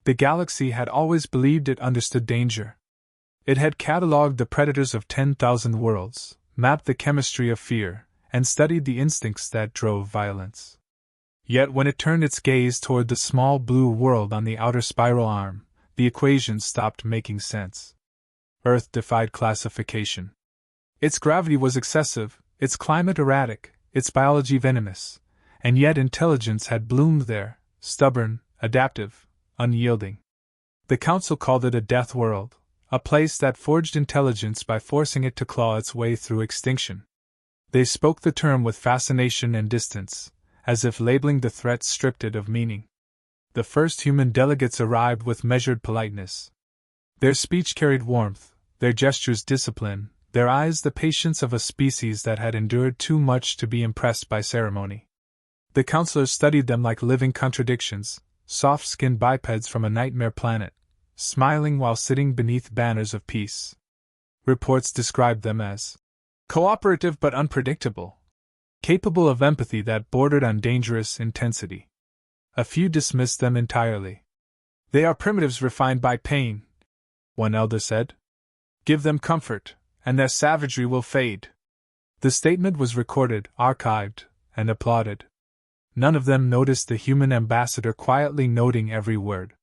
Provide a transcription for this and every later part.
The galaxy had always believed it understood danger. It had catalogued the predators of 10,000 worlds, mapped the chemistry of fear, and studied the instincts that drove violence. Yet when it turned its gaze toward the small blue world on the outer spiral arm, the equations stopped making sense. Earth defied classification. Its gravity was excessive, its climate erratic, its biology venomous, and yet intelligence had bloomed there, stubborn, adaptive, unyielding. The Council called it a death world, a place that forged intelligence by forcing it to claw its way through extinction. They spoke the term with fascination and distance, as if labeling the threat stripped it of meaning. The first human delegates arrived with measured politeness. Their speech carried warmth, their gestures discipline, their eyes the patience of a species that had endured too much to be impressed by ceremony. The counselors studied them like living contradictions, soft-skinned bipeds from a nightmare planet, smiling while sitting beneath banners of peace. Reports described them as cooperative but unpredictable, capable of empathy that bordered on dangerous intensity. A few dismissed them entirely. They are primitives refined by pain, one elder said. Give them comfort, and their savagery will fade. The statement was recorded, archived, and applauded. None of them noticed the human ambassador quietly noting every word.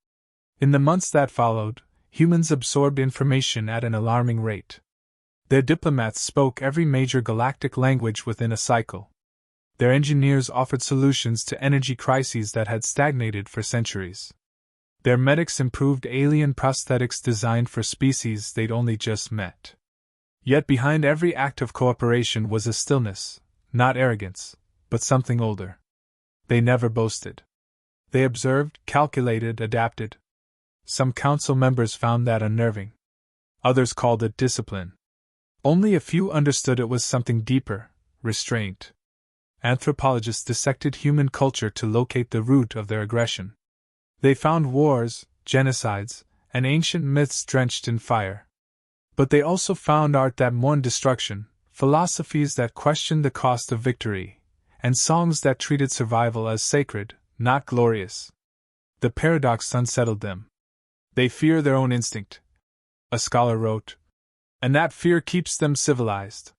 In the months that followed, humans absorbed information at an alarming rate. Their diplomats spoke every major galactic language within a cycle. Their engineers offered solutions to energy crises that had stagnated for centuries. Their medics improved alien prosthetics designed for species they'd only just met. Yet behind every act of cooperation was a stillness, not arrogance, but something older. They never boasted. They observed, calculated, adapted. Some council members found that unnerving. Others called it discipline. Only a few understood it was something deeper, restraint. Anthropologists dissected human culture to locate the root of their aggression. They found wars, genocides, and ancient myths drenched in fire. But they also found art that mourned destruction, philosophies that questioned the cost of victory, and songs that treated survival as sacred, not glorious. The paradox unsettled them. They fear their own instinct, a scholar wrote, and that fear keeps them civilized.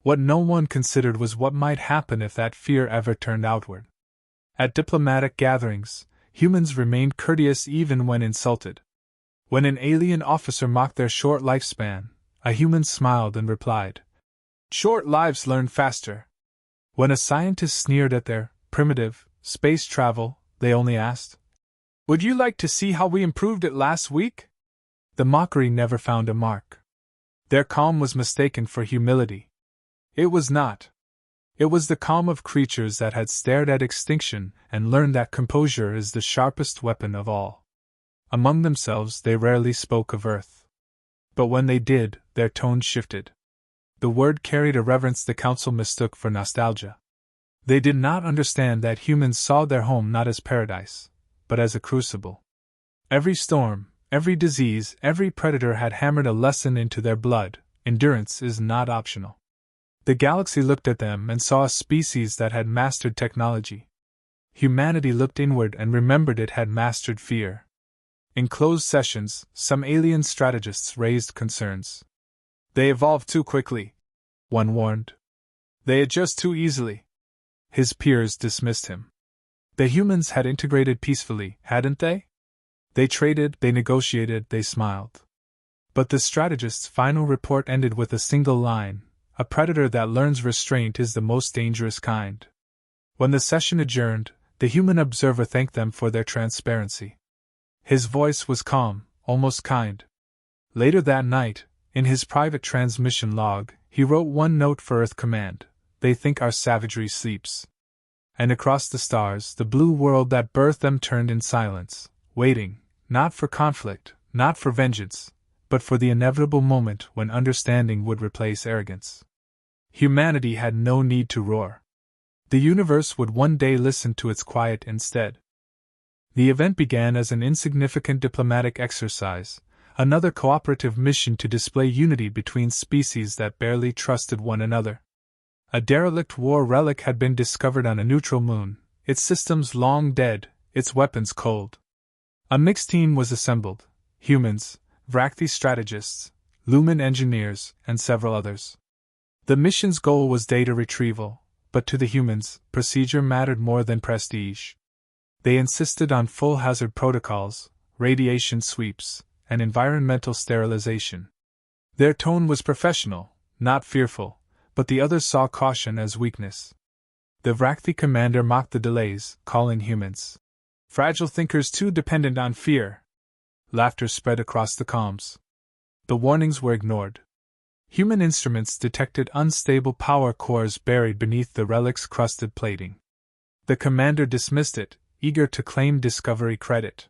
What no one considered was what might happen if that fear ever turned outward. At diplomatic gatherings, humans remained courteous even when insulted. When an alien officer mocked their short lifespan, a human smiled and replied, "Short lives learn faster." When a scientist sneered at their primitive space travel, they only asked, "Would you like to see how we improved it last week?" The mockery never found a mark. Their calm was mistaken for humility. It was not. It was the calm of creatures that had stared at extinction and learned that composure is the sharpest weapon of all. Among themselves, they rarely spoke of Earth. But when they did, their tone shifted. The word carried a reverence the council mistook for nostalgia. They did not understand that humans saw their home not as paradise, but as a crucible. Every storm, every disease, every predator had hammered a lesson into their blood: endurance is not optional. The galaxy looked at them and saw a species that had mastered technology. Humanity looked inward and remembered it had mastered fear. In closed sessions, some alien strategists raised concerns. They evolved too quickly, one warned. They adjust too easily. His peers dismissed him. The humans had integrated peacefully, hadn't they? They traded, they negotiated, they smiled. But the strategist's final report ended with a single line: a predator that learns restraint is the most dangerous kind. When the session adjourned, the human observer thanked them for their transparency. His voice was calm, almost kind. Later that night, in his private transmission log, he wrote one note for Earth Command: "They think our savagery sleeps." And across the stars, the blue world that birthed them turned in silence, waiting, not for conflict, not for vengeance, but for the inevitable moment when understanding would replace arrogance. Humanity had no need to roar. The universe would one day listen to its quiet instead. The event began as an insignificant diplomatic exercise, another cooperative mission to display unity between species that barely trusted one another. A derelict war relic had been discovered on a neutral moon, its systems long dead, its weapons cold. A mixed team was assembled: humans, Vrakthi strategists, Lumen engineers, and several others. The mission's goal was data retrieval, but to the humans, procedure mattered more than prestige. They insisted on full hazard protocols, radiation sweeps, and environmental sterilization. Their tone was professional, not fearful, but the others saw caution as weakness. The Vrakthi commander mocked the delays, calling humans fragile thinkers too dependent on fear. Laughter spread across the comms. The warnings were ignored. Human instruments detected unstable power cores buried beneath the relic's crusted plating. The commander dismissed it, eager to claim discovery credit.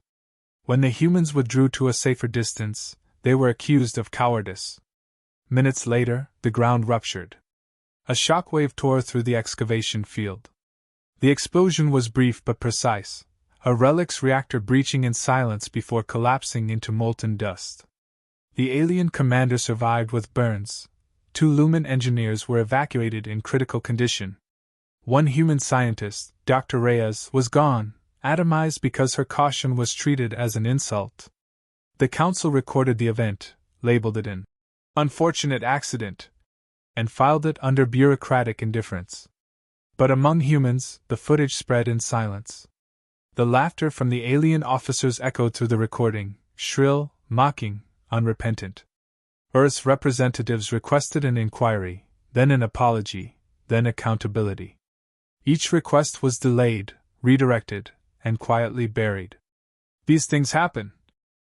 When the humans withdrew to a safer distance, they were accused of cowardice. Minutes later, the ground ruptured. A shockwave tore through the excavation field. The explosion was brief but precise, a relic's reactor breaching in silence before collapsing into molten dust. The alien commander survived with burns. 2 Lumen engineers were evacuated in critical condition. One human scientist, Dr. Reyes, was gone, atomized because her caution was treated as an insult. The council recorded the event, labeled it an unfortunate accident, and filed it under bureaucratic indifference. But among humans, the footage spread in silence. The laughter from the alien officers echoed through the recording, shrill, mocking, unrepentant. Earth's representatives requested an inquiry, then an apology, then accountability. Each request was delayed, redirected, and quietly buried. "These things happen,"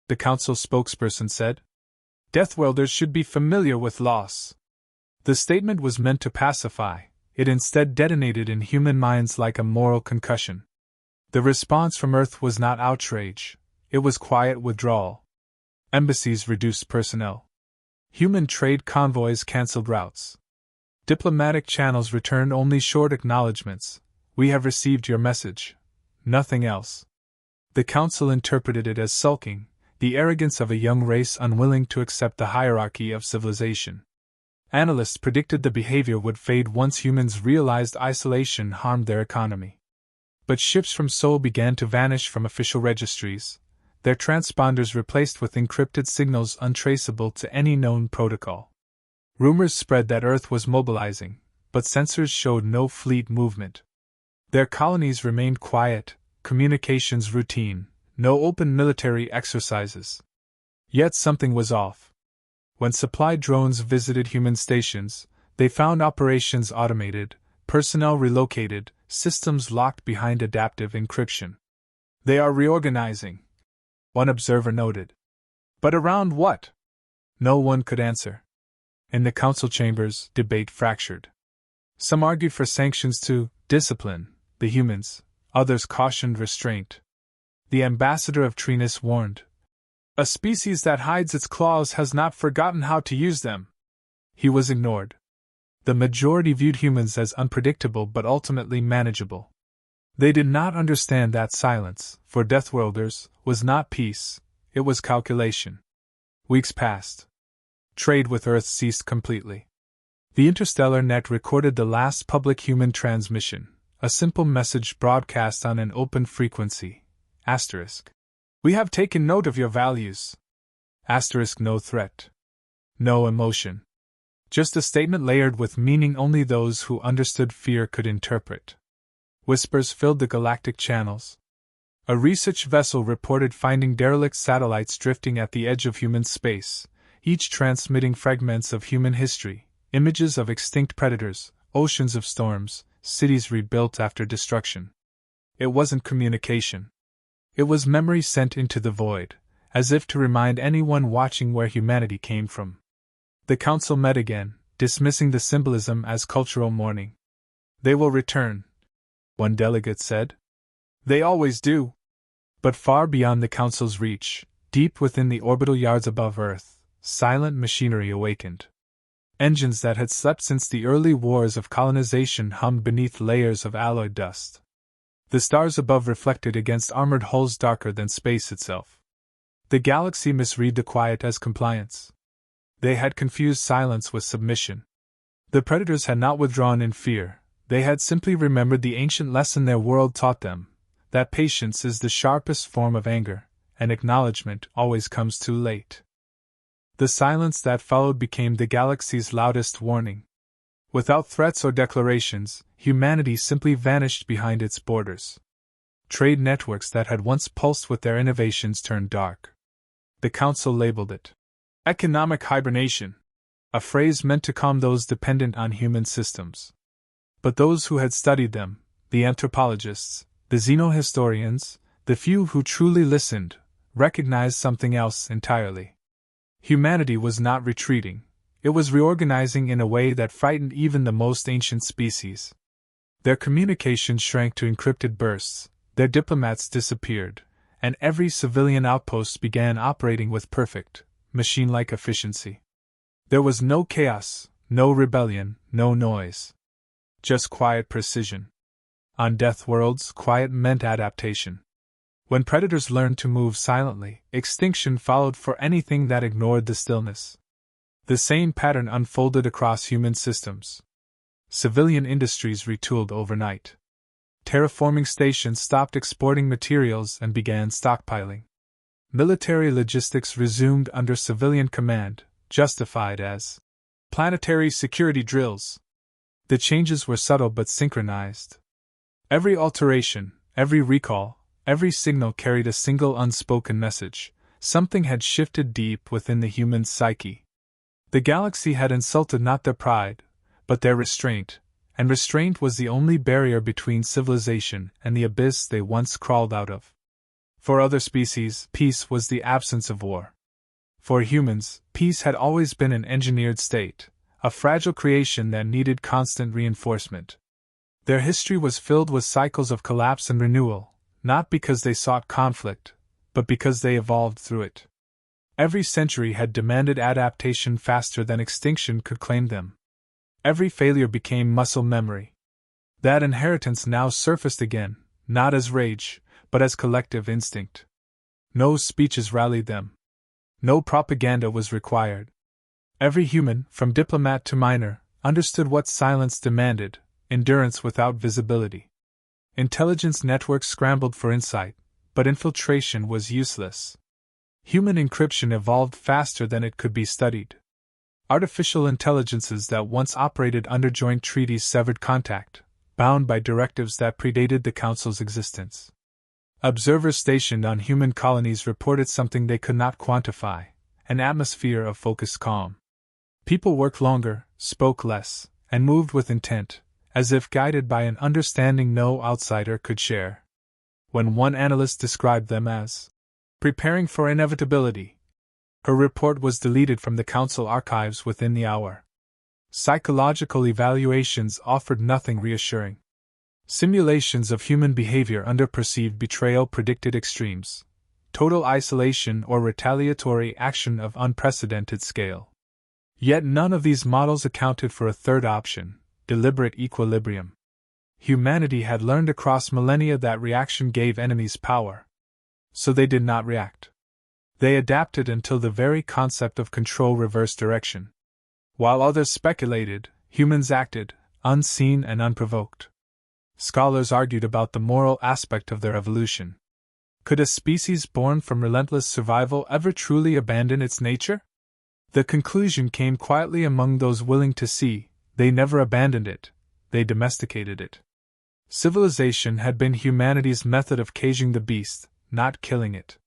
the council spokesperson said. "Deathworlders should be familiar with loss." The statement was meant to pacify, it instead detonated in human minds like a moral concussion. The response from Earth was not outrage, it was quiet withdrawal. Embassies reduced personnel. Human trade convoys cancelled routes. Diplomatic channels returned only short acknowledgments: "We have received your message." Nothing else. The council interpreted it as sulking, the arrogance of a young race unwilling to accept the hierarchy of civilization. Analysts predicted the behavior would fade once humans realized isolation harmed their economy. But ships from Sol began to vanish from official registries, their transponders replaced with encrypted signals untraceable to any known protocol. Rumors spread that Earth was mobilizing, but sensors showed no fleet movement. Their colonies remained quiet, communications routine, no open military exercises. Yet something was off. When supply drones visited human stations, they found operations automated, personnel relocated, systems locked behind adaptive encryption. "They are reorganizing," one observer noted. But around what? No one could answer. In the council chambers, debate fractured. Some argued for sanctions to discipline the humans, others cautioned restraint. The ambassador of Trinus warned, "A species that hides its claws has not forgotten how to use them." He was ignored. The majority viewed humans as unpredictable but ultimately manageable. They did not understand that silence, for Deathworlders, was not peace, it was calculation. Weeks passed. Trade with Earth ceased completely. The interstellar net recorded the last public human transmission, a simple message broadcast on an open frequency. Asterisk. "We have taken note of your values." Asterisk. No threat. No emotion. Just a statement layered with meaning only those who understood fear could interpret. Whispers filled the galactic channels. A research vessel reported finding derelict satellites drifting at the edge of human space, each transmitting fragments of human history, images of extinct predators, oceans of storms, cities rebuilt after destruction. It wasn't communication. It was memory sent into the void, as if to remind anyone watching where humanity came from. The council met again, dismissing the symbolism as cultural mourning. "They will return," one delegate said. "They always do." But far beyond the council's reach, deep within the orbital yards above Earth, silent machinery awakened. Engines that had slept since the early wars of colonization hummed beneath layers of alloy dust. The stars above reflected against armored hulls darker than space itself. The galaxy misread the quiet as compliance. They had confused silence with submission. The predators had not withdrawn in fear, they had simply remembered the ancient lesson their world taught them, that patience is the sharpest form of anger, and acknowledgement always comes too late. The silence that followed became the galaxy's loudest warning. Without threats or declarations, humanity simply vanished behind its borders. Trade networks that had once pulsed with their innovations turned dark. The Council labeled it economic hibernation, a phrase meant to calm those dependent on human systems. But those who had studied them, the anthropologists, the xenohistorians, the few who truly listened, recognized something else entirely. Humanity was not retreating, it was reorganizing in a way that frightened even the most ancient species. Their communication shrank to encrypted bursts, their diplomats disappeared, and every civilian outpost began operating with perfect, machine-like efficiency. There was no chaos, no rebellion, no noise. Just quiet precision. On Deathworlds, quiet meant adaptation. When predators learned to move silently, extinction followed for anything that ignored the stillness. The same pattern unfolded across human systems. Civilian industries retooled overnight. Terraforming stations stopped exporting materials and began stockpiling. Military logistics resumed under civilian command, justified as planetary security drills. The changes were subtle but synchronized. Every alteration, every recall, every signal carried a single unspoken message. Something had shifted deep within the human psyche. The galaxy had insulted not their pride, but their restraint, and restraint was the only barrier between civilization and the abyss they once crawled out of. For other species, peace was the absence of war. For humans, peace had always been an engineered state, a fragile creation that needed constant reinforcement. Their history was filled with cycles of collapse and renewal, not because they sought conflict, but because they evolved through it. Every century had demanded adaptation faster than extinction could claim them. Every failure became muscle memory. That inheritance now surfaced again, not as rage, but as collective instinct. No speeches rallied them. No propaganda was required. Every human, from diplomat to miner, understood what silence demanded: endurance without visibility. Intelligence networks scrambled for insight, but infiltration was useless. Human encryption evolved faster than it could be studied. Artificial intelligences that once operated under joint treaties severed contact, bound by directives that predated the Council's existence. Observers stationed on human colonies reported something they could not quantify: an atmosphere of focused calm. People worked longer, spoke less, and moved with intent, as if guided by an understanding no outsider could share. When one analyst described them as preparing for inevitability, her report was deleted from the Council archives within the hour. Psychological evaluations offered nothing reassuring. Simulations of human behavior under perceived betrayal predicted extremes: total isolation or retaliatory action of unprecedented scale. Yet none of these models accounted for a third option: deliberate equilibrium. Humanity had learned across millennia that reaction gave enemies power. So they did not react. They adapted until the very concept of control reversed direction. While others speculated, humans acted, unseen and unprovoked. Scholars argued about the moral aspect of their evolution. Could a species born from relentless survival ever truly abandon its nature? The conclusion came quietly among those willing to see: they never abandoned it, they domesticated it. Civilization had been humanity's method of caging the beast, not killing it.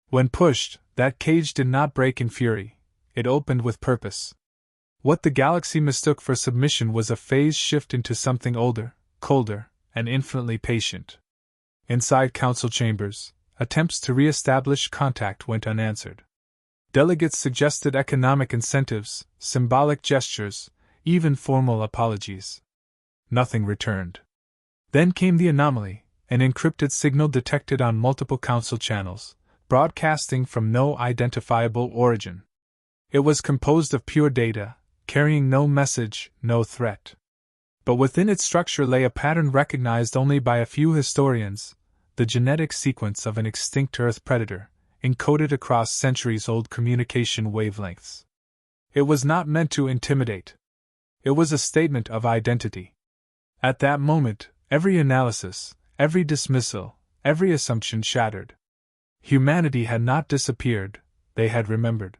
When pushed, that cage did not break in fury, it opened with purpose. What the galaxy mistook for submission was a phase shift into something older, colder, and infinitely patient. Inside council chambers, attempts to re-establish contact went unanswered. Delegates suggested economic incentives, symbolic gestures, even formal apologies. Nothing returned. Then came the anomaly: an encrypted signal detected on multiple council channels, broadcasting from no identifiable origin. It was composed of pure data, carrying no message, no threat. But within its structure lay a pattern recognized only by a few historians: the genetic sequence of an extinct Earth predator, encoded across centuries-old communication wavelengths. It was not meant to intimidate. It was a statement of identity. At that moment, every analysis, every dismissal, every assumption shattered. Humanity had not disappeared, they had remembered.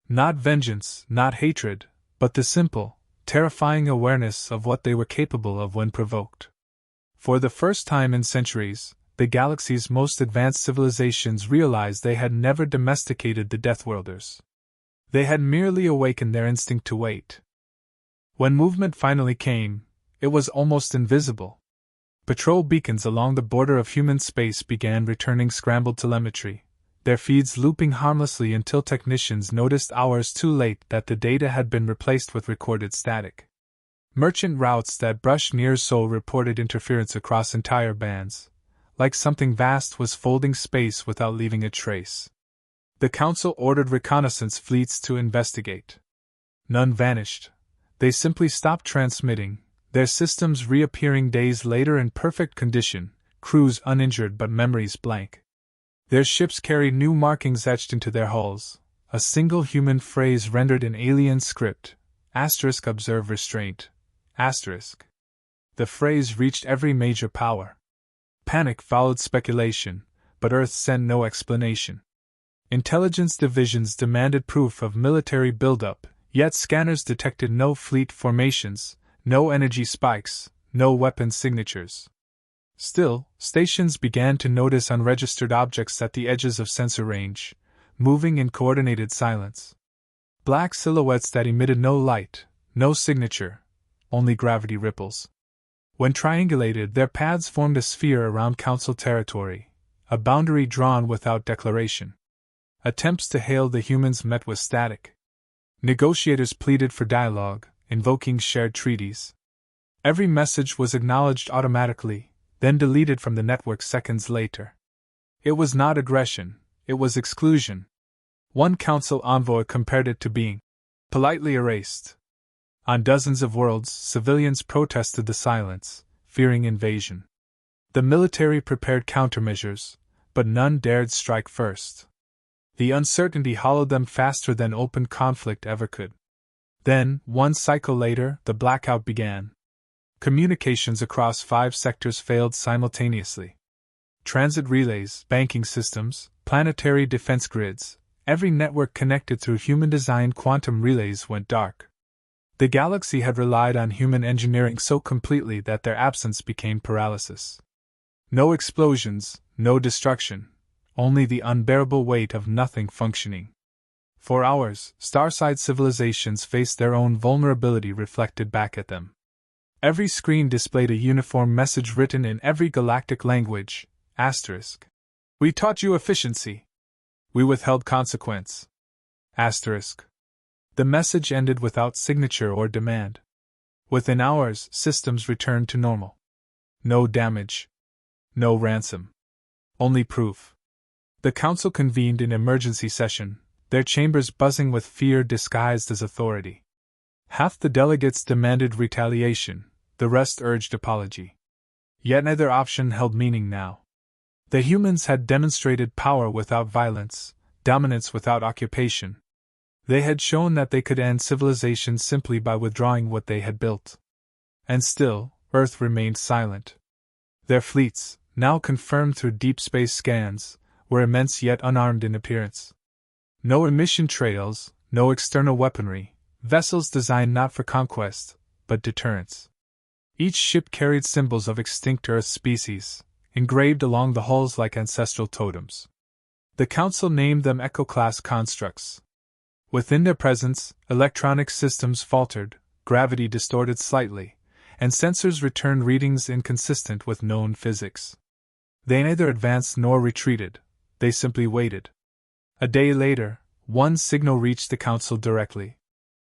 Not vengeance, not hatred, but the simple, terrifying awareness of what they were capable of when provoked. For the first time in centuries, the galaxy's most advanced civilizations realized they had never domesticated the Deathworlders. They had merely awakened their instinct to wait. When movement finally came, it was almost invisible. Patrol beacons along the border of human space began returning scrambled telemetry, their feeds looping harmlessly until technicians noticed hours too late that the data had been replaced with recorded static. Merchant routes that brushed near Sol reported interference across entire bands, like something vast was folding space without leaving a trace. The Council ordered reconnaissance fleets to investigate. None vanished. They simply stopped transmitting, their systems reappearing days later in perfect condition, crews uninjured but memories blank. Their ships carried new markings etched into their hulls, a single human phrase rendered in alien script, *observe restraint, *. The phrase reached every major power. Panic followed speculation, but Earth sent no explanation. Intelligence divisions demanded proof of military buildup, yet scanners detected no fleet formations, no energy spikes, no weapon signatures. Still, stations began to notice unregistered objects at the edges of sensor range, moving in coordinated silence. Black silhouettes that emitted no light, no signature, only gravity ripples. When triangulated, their paths formed a sphere around Council territory, a boundary drawn without declaration. Attempts to hail the humans met with static. Negotiators pleaded for dialogue, invoking shared treaties. Every message was acknowledged automatically, then deleted from the network seconds later. It was not aggression, it was exclusion. One Council envoy compared it to being politely erased. On dozens of worlds, civilians protested the silence, fearing invasion. The military prepared countermeasures, but none dared strike first. The uncertainty hollowed them faster than open conflict ever could. Then, one cycle later, the blackout began. Communications across 5 sectors failed simultaneously. Transit relays, banking systems, planetary defense grids, every network connected through human-designed quantum relays went dark. The galaxy had relied on human engineering so completely that their absence became paralysis. No explosions, no destruction, only the unbearable weight of nothing functioning. For hours, Starside civilizations faced their own vulnerability reflected back at them. Every screen displayed a uniform message written in every galactic language, *. We taught you efficiency. We withheld consequence. *. The message ended without signature or demand. Within hours, systems returned to normal. No damage. No ransom. Only proof. The Council convened in emergency session, their chambers buzzing with fear disguised as authority. Half the delegates demanded retaliation, the rest urged apology. Yet neither option held meaning now. The humans had demonstrated power without violence, dominance without occupation. They had shown that they could end civilization simply by withdrawing what they had built. And still, Earth remained silent. Their fleets, now confirmed through deep space scans, were immense yet unarmed in appearance. No emission trails, no external weaponry, vessels designed not for conquest, but deterrence. Each ship carried symbols of extinct Earth species, engraved along the hulls like ancestral totems. The Council named them Echo-class constructs. Within their presence, electronic systems faltered, gravity distorted slightly, and sensors returned readings inconsistent with known physics. They neither advanced nor retreated, they simply waited. A day later, one signal reached the Council directly.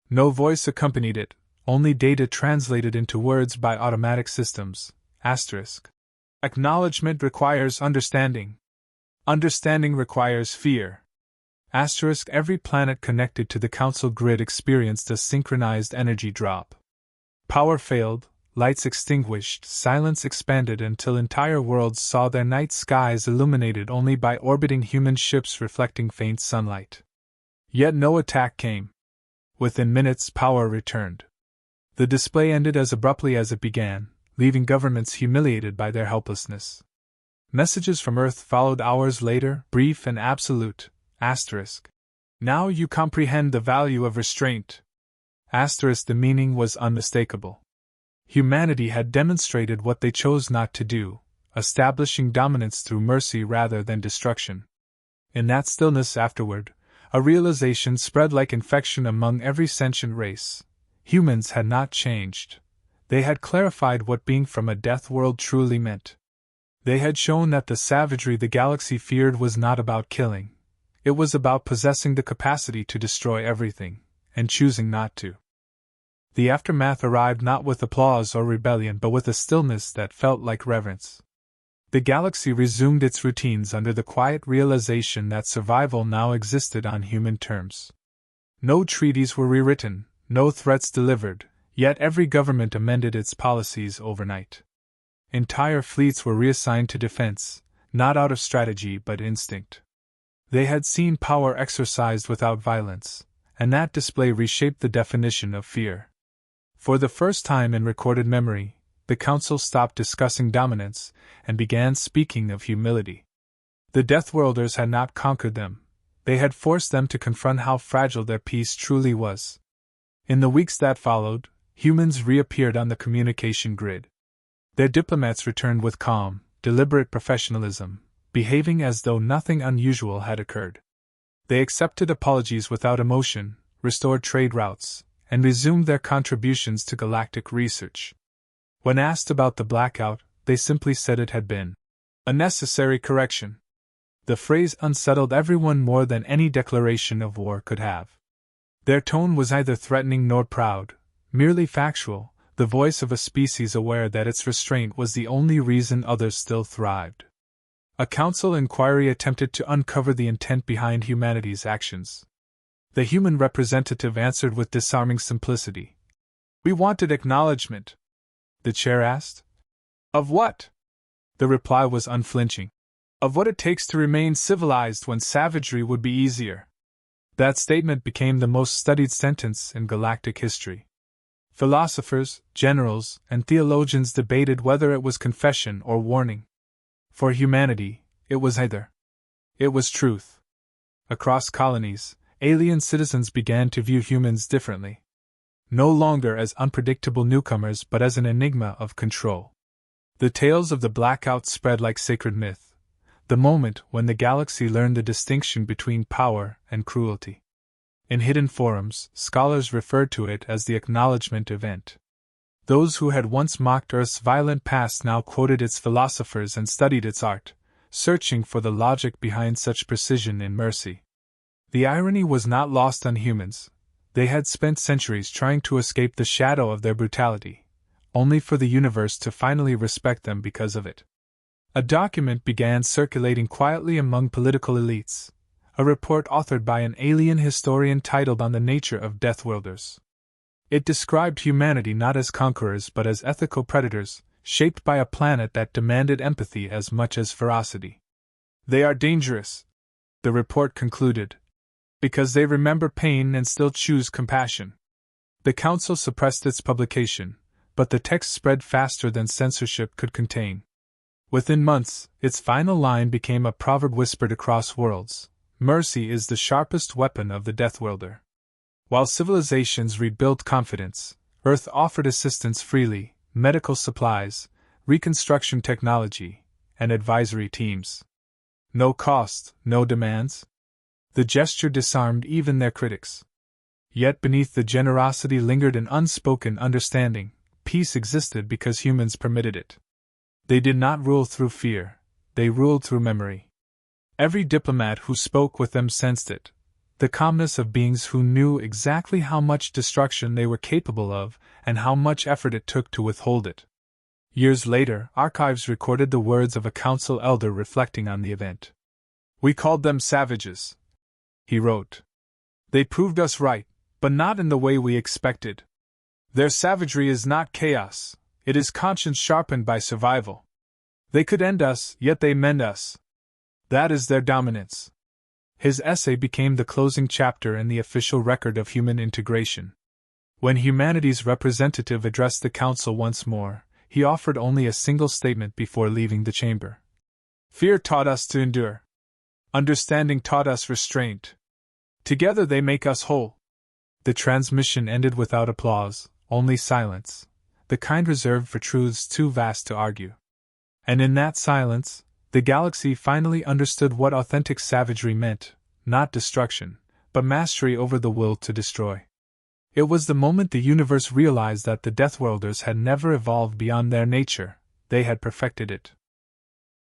No voice accompanied it, only data translated into words by automatic systems, *. Acknowledgement requires understanding. Understanding requires fear. Every planet connected to the Council grid experienced a synchronized energy drop. Power failed, lights extinguished, silence expanded until entire worlds saw their night skies illuminated only by orbiting human ships reflecting faint sunlight. Yet no attack came. Within minutes, power returned. The display ended as abruptly as it began, leaving governments humiliated by their helplessness. Messages from Earth followed hours later, brief and absolute. Asterisk. Now you comprehend the value of restraint. Asterisk. The meaning was unmistakable. Humanity had demonstrated what they chose not to do, establishing dominance through mercy rather than destruction. In that stillness afterward, a realization spread like infection among every sentient race. Humans had not changed. They had clarified what being from a death world truly meant. They had shown that the savagery the galaxy feared was not about killing. It was about possessing the capacity to destroy everything, and choosing not to. The aftermath arrived not with applause or rebellion but with a stillness that felt like reverence. The galaxy resumed its routines under the quiet realization that survival now existed on human terms. No treaties were rewritten, no threats delivered, yet every government amended its policies overnight. Entire fleets were reassigned to defense, not out of strategy but instinct. They had seen power exercised without violence, and that display reshaped the definition of fear. For the first time in recorded memory, the Council stopped discussing dominance and began speaking of humility. The Deathworlders had not conquered them, they had forced them to confront how fragile their peace truly was. In the weeks that followed, humans reappeared on the communication grid. Their diplomats returned with calm, deliberate professionalism, behaving as though nothing unusual had occurred. They accepted apologies without emotion, restored trade routes, and resumed their contributions to galactic research. When asked about the blackout, they simply said it had been a necessary correction. The phrase unsettled everyone more than any declaration of war could have. Their tone was neither threatening nor proud, merely factual, the voice of a species aware that its restraint was the only reason others still thrived. A council inquiry attempted to uncover the intent behind humanity's actions. The human representative answered with disarming simplicity. "We wanted acknowledgement." The chair asked. "Of what?" The reply was unflinching. "Of what it takes to remain civilized when savagery would be easier." That statement became the most studied sentence in galactic history. Philosophers, generals, and theologians debated whether it was confession or warning. For humanity, it was either. It was truth. Across colonies, alien citizens began to view humans differently. No longer as unpredictable newcomers but as an enigma of control. The tales of the blackout spread like sacred myth, the moment when the galaxy learned the distinction between power and cruelty. In hidden forums, scholars referred to it as the acknowledgement event. Those who had once mocked Earth's violent past now quoted its philosophers and studied its art, searching for the logic behind such precision in mercy. The irony was not lost on humans. They had spent centuries trying to escape the shadow of their brutality, only for the universe to finally respect them because of it. A document began circulating quietly among political elites, a report authored by an alien historian titled On the Nature of Deathworlders. It described humanity not as conquerors but as ethical predators, shaped by a planet that demanded empathy as much as ferocity. "They are dangerous," the report concluded, "because they remember pain and still choose compassion." The Council suppressed its publication, but the text spread faster than censorship could contain. Within months, its final line became a proverb whispered across worlds. Mercy is the sharpest weapon of the Deathworlder. While civilizations rebuilt confidence, Earth offered assistance freely, medical supplies, reconstruction technology, and advisory teams. No cost, no demands. The gesture disarmed even their critics. Yet beneath the generosity lingered an unspoken understanding. Peace existed because humans permitted it. They did not rule through fear, they ruled through memory. Every diplomat who spoke with them sensed it, the calmness of beings who knew exactly how much destruction they were capable of and how much effort it took to withhold it. Years later, archives recorded the words of a council elder reflecting on the event. "We called them savages," he wrote. "They proved us right, but not in the way we expected. Their savagery is not chaos, it is conscience sharpened by survival. They could end us, yet they mend us. That is their dominance." His essay became the closing chapter in the official record of human integration. When humanity's representative addressed the council once more, he offered only a single statement before leaving the chamber. Fear taught us to endure. Understanding taught us restraint. Together they make us whole. The transmission ended without applause, only silence, the kind reserved for truths too vast to argue. And in that silence, the galaxy finally understood what authentic savagery meant, not destruction, but mastery over the will to destroy. It was the moment the universe realized that the Deathworlders had never evolved beyond their nature, they had perfected it.